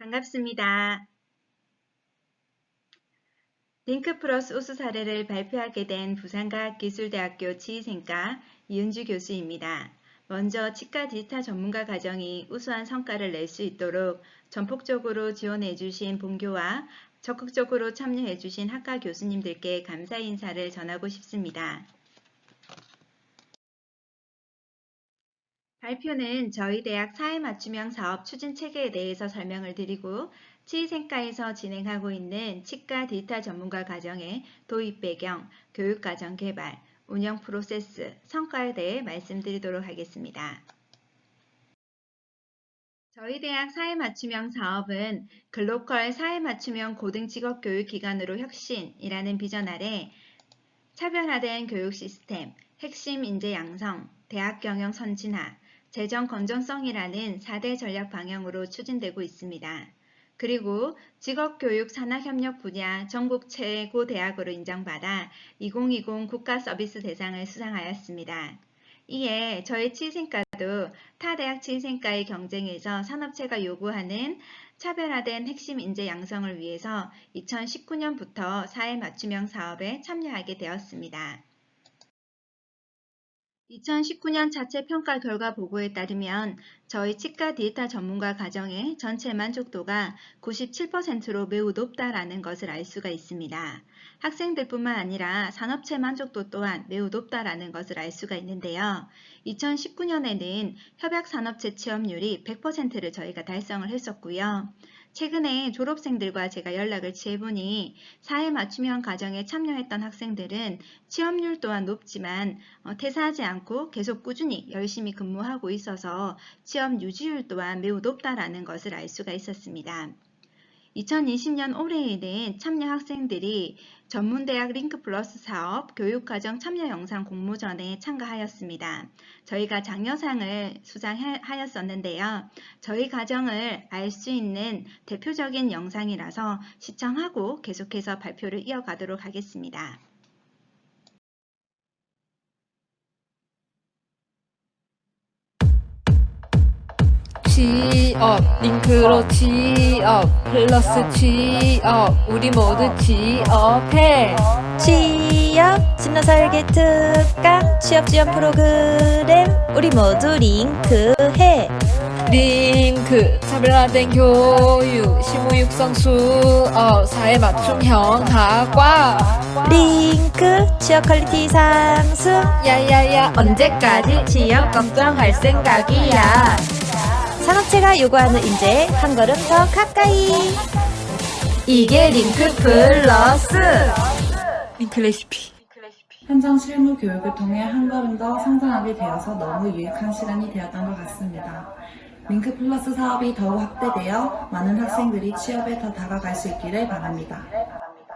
반갑습니다. 링크플러스 우수 사례를 발표하게 된 부산과학기술대학교 치의생과 이은주 교수입니다. 먼저 치과 디지털 전문가 과정이 우수한 성과를 낼 수 있도록 전폭적으로 지원해 주신 본교와 적극적으로 참여해 주신 학과 교수님들께 감사 인사를 전하고 싶습니다. 발표는 저희 대학 사회맞춤형 사업 추진 체계에 대해서 설명을 드리고 치의생과에서 진행하고 있는 치과 디지털 전문가 과정의 도입 배경, 교육과정 개발, 운영 프로세스, 성과에 대해 말씀드리도록 하겠습니다. 저희 대학 사회맞춤형 사업은 글로컬 사회맞춤형 고등직업교육기관으로 혁신이라는 비전 아래 차별화된 교육 시스템, 핵심 인재 양성, 대학 경영 선진화, 재정 건전성이라는 4대 전략 방향으로 추진되고 있습니다. 그리고 직업교육 산학협력 분야 전국 최고 대학으로 인정받아 2020 국가 서비스 대상을 수상하였습니다. 이에 저희 치의생과도 타 대학 치의생과의 경쟁에서 산업체가 요구하는 차별화된 핵심 인재 양성을 위해서 2019년부터 사회 맞춤형 사업에 참여하게 되었습니다. 2019년 자체 평가 결과 보고에 따르면 저희 치과 디지털 전문가 과정의 전체 만족도가 97%로 매우 높다라는 것을 알 수가 있습니다. 학생들뿐만 아니라 산업체 만족도 또한 매우 높다라는 것을 알 수가 있는데요. 2019년에는 협약산업체 취업률이 100%를 저희가 달성을 했었고요. 최근에 졸업생들과 제가 연락을 취해보니 사회 맞춤형 과정에 참여했던 학생들은 취업률 또한 높지만 퇴사하지 않고 계속 꾸준히 열심히 근무하고 있어서 취업 유지율 또한 매우 높다라는 것을 알 수가 있었습니다. 2020년 올해에는 참여 학생들이 전문대학 링크플러스 사업 교육과정 참여 영상 공모전에 참가하였습니다. 저희가 장려상을 수상하였었는데요. 저희 과정을 알 수 있는 대표적인 영상이라서 시청하고 계속해서 발표를 이어가도록 하겠습니다. 취업, 링크로 취업, 플러스 취업, 우리 모두 취업해. 취업, 진로설계 특강, 취업 지원 프로그램, 우리 모두 링크해. 링크, 차별화된 교육, 실무 육성 수업, 사회 맞춤형 학과. 링크, 취업 퀄리티 상승. 야야야, 언제까지 취업 걱정할 생각이야. 산업체가 요구하는 인재 한 걸음 더 가까이. 이게 링크 플러스. 링크 레시피. 현장 실무 교육을 통해 한 걸음 더 성장하게 되어서 너무 유익한 시간이 되었던 것 같습니다. 링크 플러스 사업이 더욱 확대되어 많은 학생들이 취업에 더 다가갈 수 있기를 바랍니다.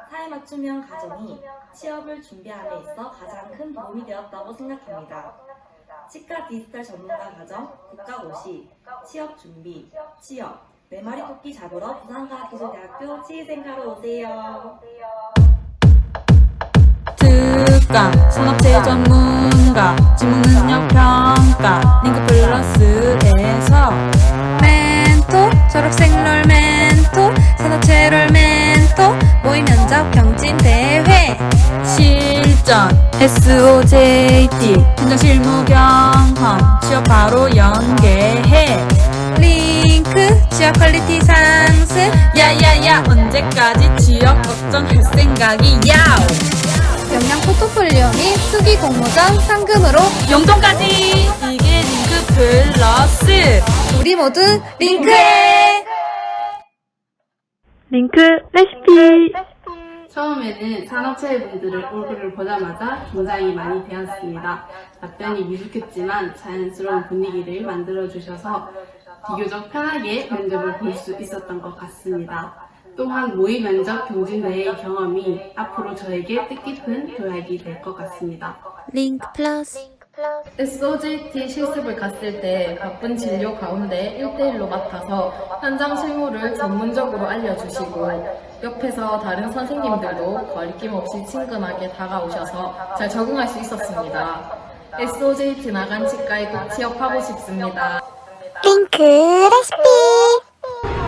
사회 맞춤형 과정이 취업을 준비함에 있어 가장 큰 도움이 되었다고 생각합니다. 치과 디지털 전문가 과정, 국가고시, 취업 준비, 취업, 4마리 토끼 잡으러 부산과학기술대학교 치의생과로 오세요. 특강, 산업체 전문가, 직무능력 평가, 링크 플러스에서 멘토, 졸업생 롤 멘토, 산업체 롤 멘토, 모의 면접 경진 대회, 실전, SOJT, 현장 실무 경험, 취업 바로 연계해. 링크, 취업 퀄리티 상승, 야야야, 언제까지 취업 걱정할 생각이야. 역량 포트폴리오 및 수기 공모전 상금으로 용돈까지. 이게 링크 플러스. 우리 모두 링크해! 링크 레시피. 처음에는 산업체의 분들을 얼굴을 보자마자 긴장이 많이 되었습니다. 답변이 미숙했지만 자연스러운 분위기를 만들어주셔서 비교적 편하게 면접을 볼 수 있었던 것 같습니다. 또한 모의 면접 경진대회의 경험이 앞으로 저에게 뜻깊은 도약이 될 것 같습니다. 링크 플러스. SOJT 실습을 갔을 때 바쁜 진료 가운데 1대1로 맡아서 현장 실무를 전문적으로 알려주시고 옆에서 다른 선생님들도 거리낌 없이 친근하게 다가오셔서 잘 적응할 수 있었습니다. SOJT 나간 치과에 꼭 취업하고 싶습니다. 링크 레시피.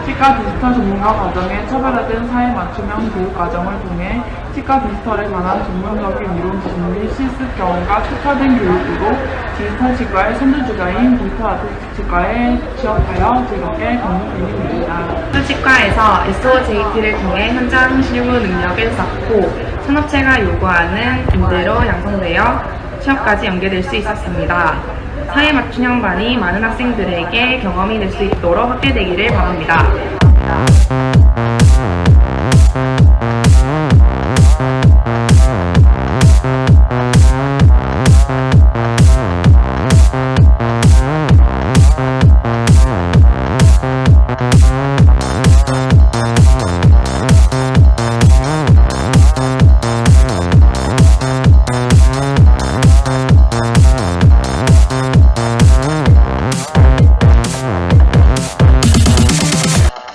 치과 디지털 전문가 과정의 차별화된 사회 맞춤형 교육 과정을 통해 치과 디지털에 관한 전문적인 이론 지식 및 실습 경험과 특화된 교육으로 디지털 치과의 선두주자인 디지털 아티스트 치과에 취업하여 즐겁게 근무 중입니다. 치과에서 SOJT를 통해 현장 실무 능력을 쌓고 산업체가 요구하는 인재로 양성되어 취업까지 연계될 수 있었습니다. 사회 맞춤형 반이 많은 학생들에게 경험이 될 수 있도록 확대되기를 바랍니다.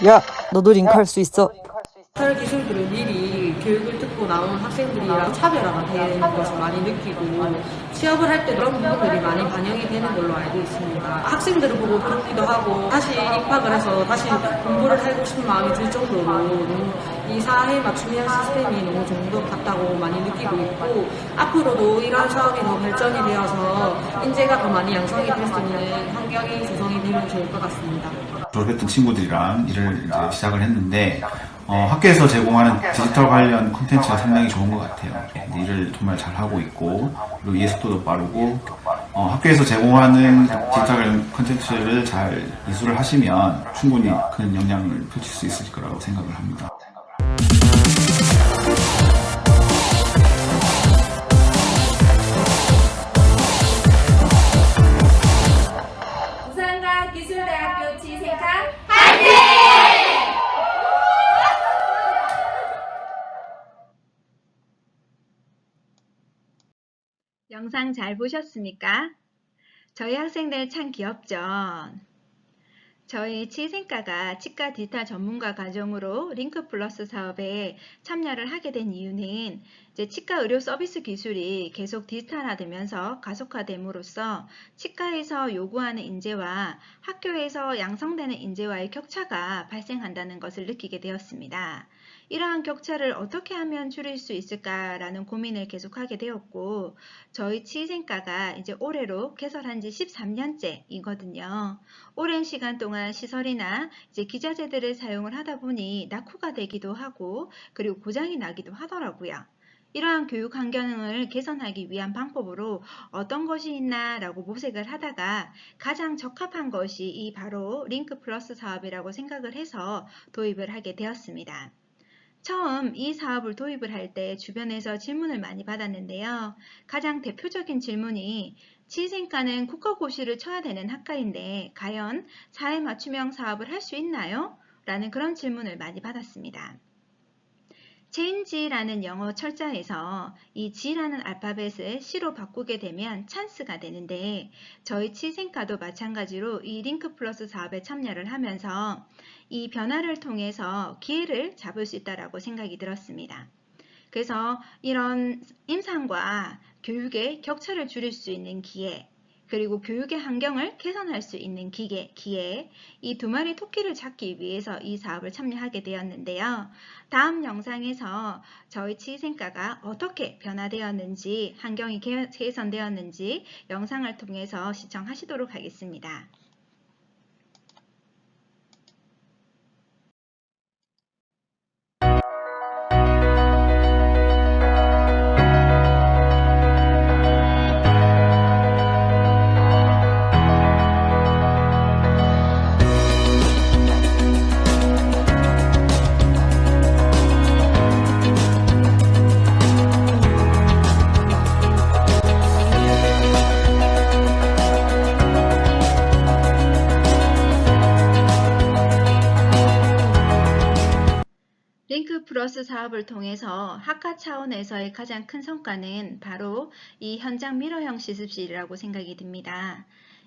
야, 너도 링크할 수 있어. 디지털 기술들을 미리 교육을 듣고 나온 학생들이랑 차별화가 되는 것을 많이 느끼고 취업을 할 때 그런 부분들이 많이 반영이 되는 걸로 알고 있습니다. 학생들을 보고 그렇기도 하고 다시 입학을 해서 다시 공부를 하고 싶은 마음이 들 정도로 너무 이 사회 맞춤형 시스템이 너무 좋은 것 같다고 많이 느끼고 있고 앞으로도 이러한 사업이 더 발전이 되어서 인재가 더 많이 양성이 될 수 있는 환경이 조성이 되면 좋을 것 같습니다. 졸업했던 친구들이랑 일을 이제 시작을 했는데 학교에서 제공하는 디지털 관련 콘텐츠가 상당히 좋은 것 같아요. 일을 정말 잘 하고 있고 그리고 이해 속도도 빠르고 학교에서 제공하는 디지털 관련 콘텐츠를 잘 이수를 하시면 충분히 큰 영향을 펼칠 수 있을 거라고 생각을 합니다. 부산과학기술대학교 치생카 영상 잘 보셨습니까? 저희 학생들 참 귀엽죠? 저희 치생과가 치과 디지털 전문가 과정으로 링크 플러스 사업에 참여를 하게 된 이유는 이제 치과 의료 서비스 기술이 계속 디지털화되면서 가속화됨으로써 치과에서 요구하는 인재와 학교에서 양성되는 인재와의 격차가 발생한다는 것을 느끼게 되었습니다. 이러한 격차를 어떻게 하면 줄일 수 있을까라는 고민을 계속하게 되었고 저희 치생과가 이제 올해로 개설한 지 13년째이거든요. 오랜 시간 동안 시설이나 이제 기자재들을 사용을 하다 보니 낙후가 되기도 하고 그리고 고장이 나기도 하더라고요. 이러한 교육 환경을 개선하기 위한 방법으로 어떤 것이 있나 라고 모색을 하다가 가장 적합한 것이 이 바로 링크 플러스 사업이라고 생각을 해서 도입을 하게 되었습니다. 처음 이 사업을 도입을 할 때 주변에서 질문을 많이 받았는데요. 가장 대표적인 질문이 치생과는 국가고시를 쳐야 되는 학과인데 과연 사회 맞춤형 사업을 할 수 있나요? 라는 그런 질문을 많이 받았습니다. change라는 영어 철자에서 이 G라는 알파벳을 C로 바꾸게 되면 찬스가 되는데 저희 치생과도 마찬가지로 이 링크 플러스 사업에 참여를 하면서 이 변화를 통해서 기회를 잡을 수 있다고 생각이 들었습니다. 그래서 이런 임상과 교육의 격차를 줄일 수 있는 기회 그리고 교육의 환경을 개선할 수 있는 기회, 이 두 마리 토끼를 잡기 위해서 이 사업을 참여하게 되었는데요. 다음 영상에서 저희 치생과가 어떻게 변화되었는지, 환경이 개선되었는지 영상을 통해서 시청하시도록 하겠습니다. 링크 플러스 사업을 통해서 학과 차원에서의 가장 큰 성과는 바로 이 현장 미러형 실습실이라고 생각이 듭니다.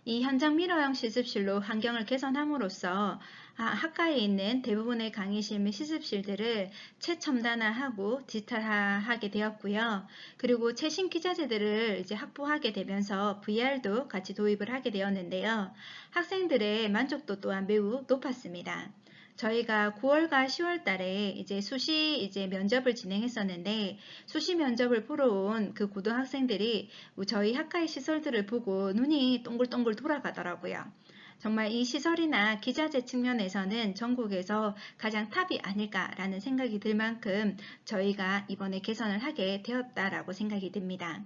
이 현장 미러형 실습실로 환경을 개선함으로써 학과에 있는 대부분의 강의실 및 실습실들을 최첨단화하고 디지털화하게 되었고요. 그리고 최신 기자재들을 이제 확보하게 되면서 VR도 같이 도입을 하게 되었는데요. 학생들의 만족도 또한 매우 높았습니다. 저희가 9월과 10월 달에 이제 수시 면접을 진행했었는데, 수시 면접을 보러 온 그 고등학생들이 저희 학과의 시설들을 보고 눈이 동글동글 돌아가더라고요. 정말 이 시설이나 기자재 측면에서는 전국에서 가장 탑이 아닐까라는 생각이 들 만큼 저희가 이번에 개선을 하게 되었다라고 생각이 듭니다.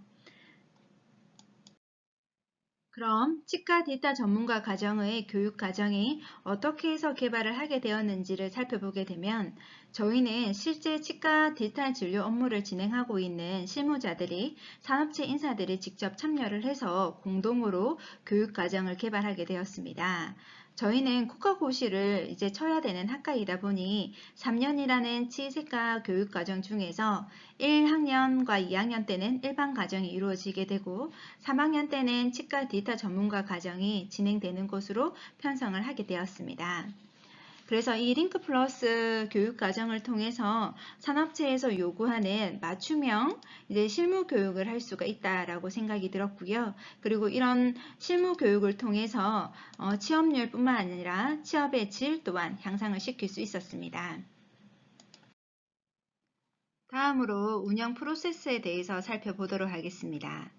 그럼 치과 디지털 전문가 과정의 교육 과정이 어떻게 해서 개발을 하게 되었는지를 살펴보게 되면, 저희는 실제 치과 디지털 진료 업무를 진행하고 있는 실무자들이, 산업체 인사들이 직접 참여를 해서 공동으로 교육 과정을 개발하게 되었습니다. 저희는 국가고시를 이제 쳐야 되는 학과이다 보니 3년이라는 치의세과 교육 과정 중에서 1학년과 2학년 때는 일반 과정이 이루어지게 되고 3학년 때는 치과 디지털 전문가 과정이 진행되는 것으로 편성을 하게 되었습니다. 그래서 이 링크 플러스 교육 과정을 통해서 산업체에서 요구하는 맞춤형 실무 교육을 할 수가 있다라고 생각이 들었고요. 그리고 이런 실무 교육을 통해서 취업률뿐만 아니라 취업의 질 또한 향상을 시킬 수 있었습니다. 다음으로 운영 프로세스에 대해서 살펴보도록 하겠습니다.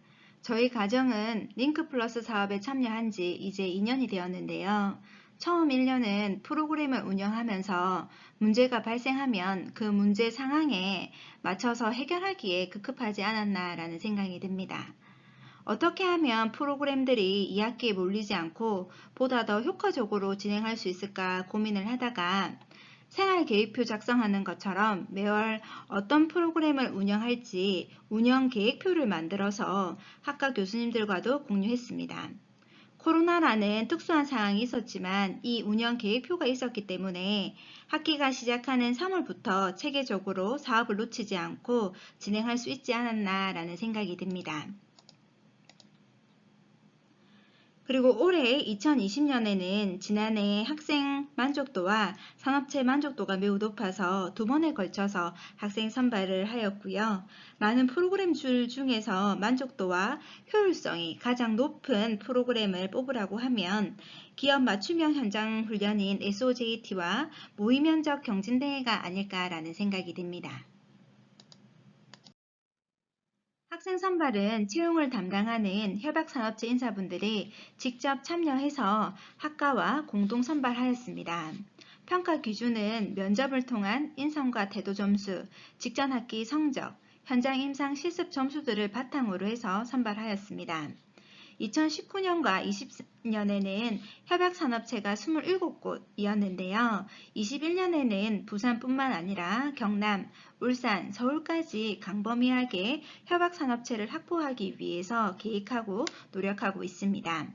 저희 과정은 링크 플러스 사업에 참여한 지 이제 2년이 되었는데요. 처음 1년은 프로그램을 운영하면서 문제가 발생하면 그 문제 상황에 맞춰서 해결하기에 급급하지 않았나라는 생각이 듭니다. 어떻게 하면 프로그램들이 2학기에 몰리지 않고 보다 더 효과적으로 진행할 수 있을까 고민을 하다가 생활계획표 작성하는 것처럼 매월 어떤 프로그램을 운영할지 운영 계획표를 만들어서 학과 교수님들과도 공유했습니다. 코로나라는 특수한 상황이 있었지만 이 운영 계획표가 있었기 때문에 학기가 시작하는 3월부터 체계적으로 사업을 놓치지 않고 진행할 수 있지 않았나라는 생각이 듭니다. 그리고 올해 2020년에는 지난해 학생 만족도와 산업체 만족도가 매우 높아서 2번에 걸쳐서 학생 선발을 하였고요. 많은 프로그램 중에서 만족도와 효율성이 가장 높은 프로그램을 뽑으라고 하면 기업 맞춤형 현장 훈련인 SOJT와 모의면접 경진대회가 아닐까라는 생각이 듭니다. 학생 선발은 채용을 담당하는 협약산업체 인사분들이 직접 참여해서 학과와 공동 선발하였습니다. 평가 기준은 면접을 통한 인성과 태도 점수, 직전 학기 성적, 현장 임상 실습 점수들을 바탕으로 해서 선발하였습니다. 2019년과 20년에는 협약산업체가 27곳이었는데요. 21년에는 부산뿐만 아니라 경남, 울산, 서울까지 광범위하게 협약산업체를 확보하기 위해서 계획하고 노력하고 있습니다.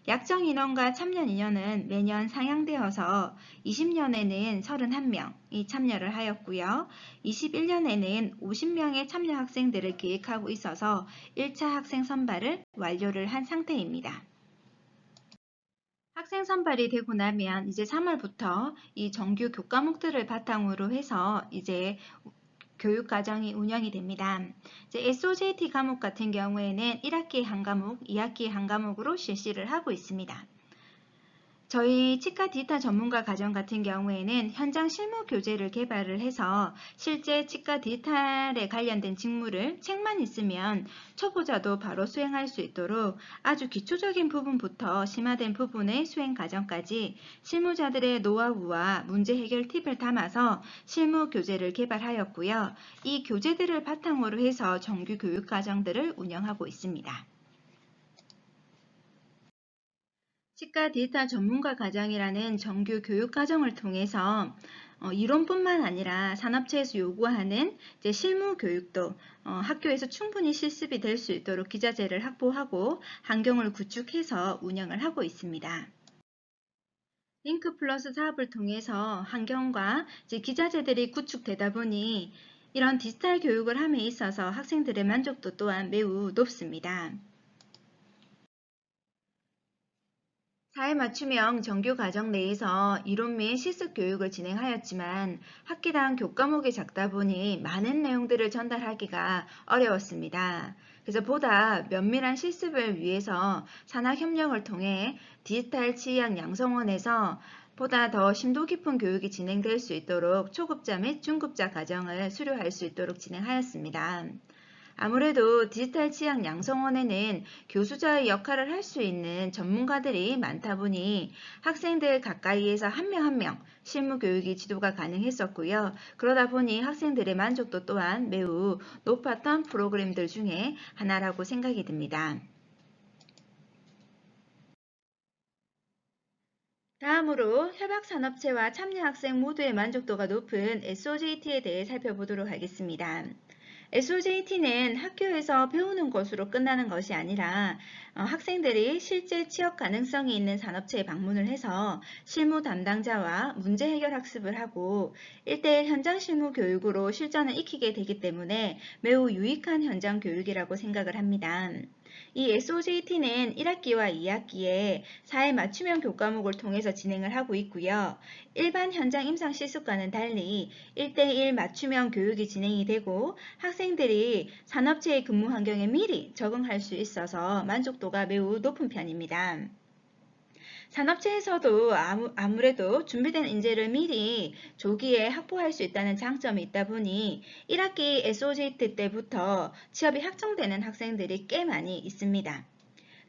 약정 인원과 참여 인원은 매년 상향되어서 20년에는 31명이 참여를 하였고요. 21년에는 50명의 참여 학생들을 계획하고 있어서 1차 학생 선발을 완료를 한 상태입니다. 학생 선발이 되고 나면 이제 3월부터 이 정규 교과목들을 바탕으로 해서 이제 교육 과정이 운영이 됩니다. 이제 SOJT 과목 같은 경우에는 1학기에 한 과목, 2학기에 한 과목으로 실시를 하고 있습니다. 저희 치과 디지털 전문가 과정 같은 경우에는 현장 실무 교재를 개발을 해서 실제 치과 디지털에 관련된 직무를 책만 있으면 초보자도 바로 수행할 수 있도록 아주 기초적인 부분부터 심화된 부분의 수행 과정까지 실무자들의 노하우와 문제 해결 팁을 담아서 실무 교재를 개발하였고요. 이 교재들을 바탕으로 해서 정규 교육 과정들을 운영하고 있습니다. 치과 디지털 전문가 과정이라는 정규 교육 과정을 통해서 이론뿐만 아니라 산업체에서 요구하는 실무 교육도 학교에서 충분히 실습이 될 수 있도록 기자재를 확보하고 환경을 구축해서 운영을 하고 있습니다. 링크 플러스 사업을 통해서 환경과 기자재들이 구축되다 보니 이런 디지털 교육을 함에 있어서 학생들의 만족도 또한 매우 높습니다. 사회 맞춤형 정규 과정 내에서 이론 및 실습 교육을 진행하였지만 학기당 교과목이 작다 보니 많은 내용들을 전달하기가 어려웠습니다. 그래서 보다 면밀한 실습을 위해서 산학협력을 통해 디지털 치의학 양성원에서 보다 더 심도 깊은 교육이 진행될 수 있도록 초급자 및 중급자 과정을 수료할 수 있도록 진행하였습니다. 아무래도 디지털 치약 양성원에는 교수자의 역할을 할 수 있는 전문가들이 많다 보니 학생들 가까이에서 한 명 한 명 실무 교육이 지도가 가능했었고요. 그러다 보니 학생들의 만족도 또한 매우 높았던 프로그램들 중에 하나라고 생각이 듭니다. 다음으로 협약산업체와 참여학생 모두의 만족도가 높은 SOJT에 대해 살펴보도록 하겠습니다. SOJT는 학교에서 배우는 것으로 끝나는 것이 아니라 학생들이 실제 취업 가능성이 있는 산업체에 방문을 해서 실무 담당자와 문제 해결 학습을 하고 1:1 현장 실무 교육으로 실전을 익히게 되기 때문에 매우 유익한 현장 교육이라고 생각을 합니다. 이 SOJT는 1학기와 2학기에 사회 맞춤형 교과목을 통해서 진행을 하고 있고요. 일반 현장 임상 실습과는 달리 1:1 맞춤형 교육이 진행이 되고 학생들이 산업체의 근무 환경에 미리 적응할 수 있어서 만족도가 매우 높은 편입니다. 산업체에서도 아무래도 준비된 인재를 미리 조기에 확보할 수 있다는 장점이 있다 보니 1학기 SOJT 때부터 취업이 확정되는 학생들이 꽤 많이 있습니다.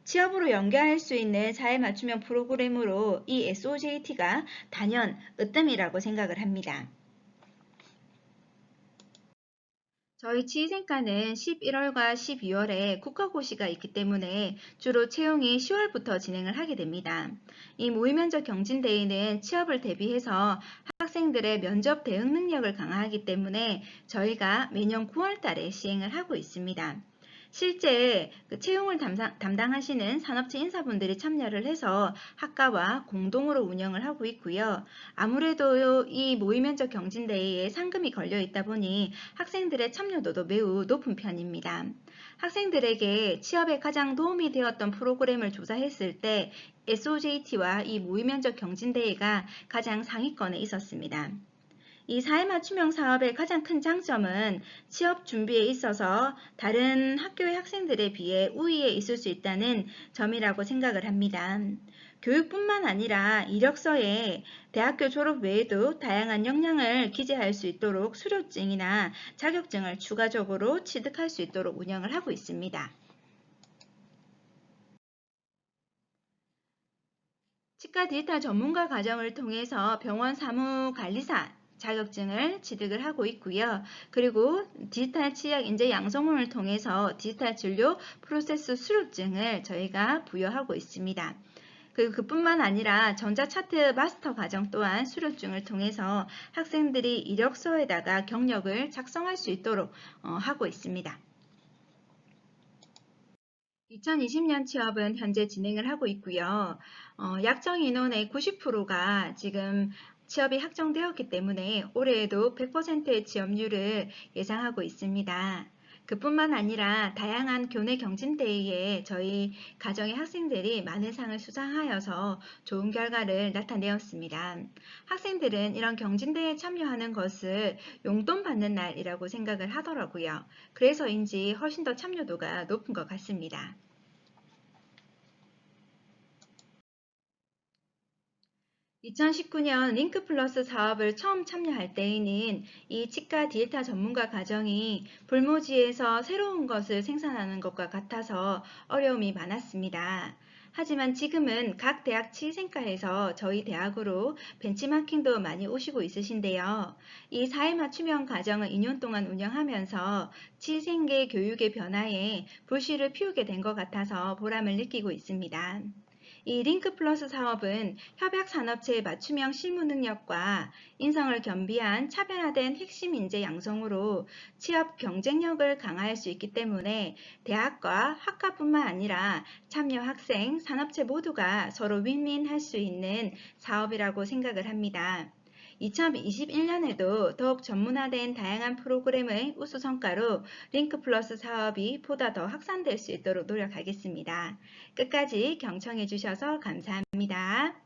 취업으로 연계할 수 있는 사회 맞춤형 프로그램으로 이 SOJT가 단연 으뜸이라고 생각을 합니다. 저희 치위생과는 11월과 12월에 국가고시가 있기 때문에 주로 채용이 10월부터 진행을 하게 됩니다. 이 모의면접 경진대회는 취업을 대비해서 학생들의 면접 대응 능력을 강화하기 때문에 저희가 매년 9월 달에 시행을 하고 있습니다. 실제 채용을 담당하시는 산업체 인사분들이 참여를 해서 학과와 공동으로 운영을 하고 있고요. 아무래도 이 모의면접 경진대회에 상금이 걸려 있다 보니 학생들의 참여도도 매우 높은 편입니다. 학생들에게 취업에 가장 도움이 되었던 프로그램을 조사했을 때 SOJT와 이 모의면접 경진대회가 가장 상위권에 있었습니다. 이 사회맞춤형 사업의 가장 큰 장점은 취업 준비에 있어서 다른 학교의 학생들에 비해 우위에 있을 수 있다는 점이라고 생각을 합니다. 교육뿐만 아니라 이력서에 대학교 졸업 외에도 다양한 역량을 기재할 수 있도록 수료증이나 자격증을 추가적으로 취득할 수 있도록 운영을 하고 있습니다. 치과 디지털 전문가 과정을 통해서 병원 사무관리사 자격증을 취득을 하고 있고요. 그리고 디지털 치약 인재 양성원을 통해서 디지털 진료 프로세스 수료증을 저희가 부여하고 있습니다. 그뿐만 아니라 전자차트 마스터 과정 또한 수료증을 통해서 학생들이 이력서에다가 경력을 작성할 수 있도록 하고 있습니다. 2020년 취업은 현재 진행을 하고 있고요. 약정 인원의 90%가 지금 취업이 확정되었기 때문에 올해에도 100%의 취업률을 예상하고 있습니다. 그뿐만 아니라 다양한 교내 경진대회에 저희 가정의 학생들이 많은 상을 수상하여서 좋은 결과를 나타내었습니다. 학생들은 이런 경진대회에 참여하는 것을 용돈 받는 날이라고 생각을 하더라고요. 그래서인지 훨씬 더 참여도가 높은 것 같습니다. 2019년 링크플러스 사업을 처음 참여할 때에는 이 치과 디지털 전문가 과정이 불모지에서 새로운 것을 생산하는 것과 같아서 어려움이 많았습니다. 하지만 지금은 각 대학 치위생과에서 저희 대학으로 벤치마킹도 많이 오시고 있으신데요. 이 사회맞춤형 과정을 2년 동안 운영하면서 치위생계 교육의 변화에 불씨를 피우게 된 것 같아서 보람을 느끼고 있습니다. 이 링크플러스 사업은 협약산업체의 맞춤형 실무 능력과 인성을 겸비한 차별화된 핵심 인재 양성으로 취업 경쟁력을 강화할 수 있기 때문에 대학과 학과뿐만 아니라 참여 학생, 산업체 모두가 서로 윈윈할 수 있는 사업이라고 생각을 합니다. 2021년에도 더욱 전문화된 다양한 프로그램의 우수 성과로 링크플러스 사업이 보다 더 확산될 수 있도록 노력하겠습니다. 끝까지 경청해 주셔서 감사합니다.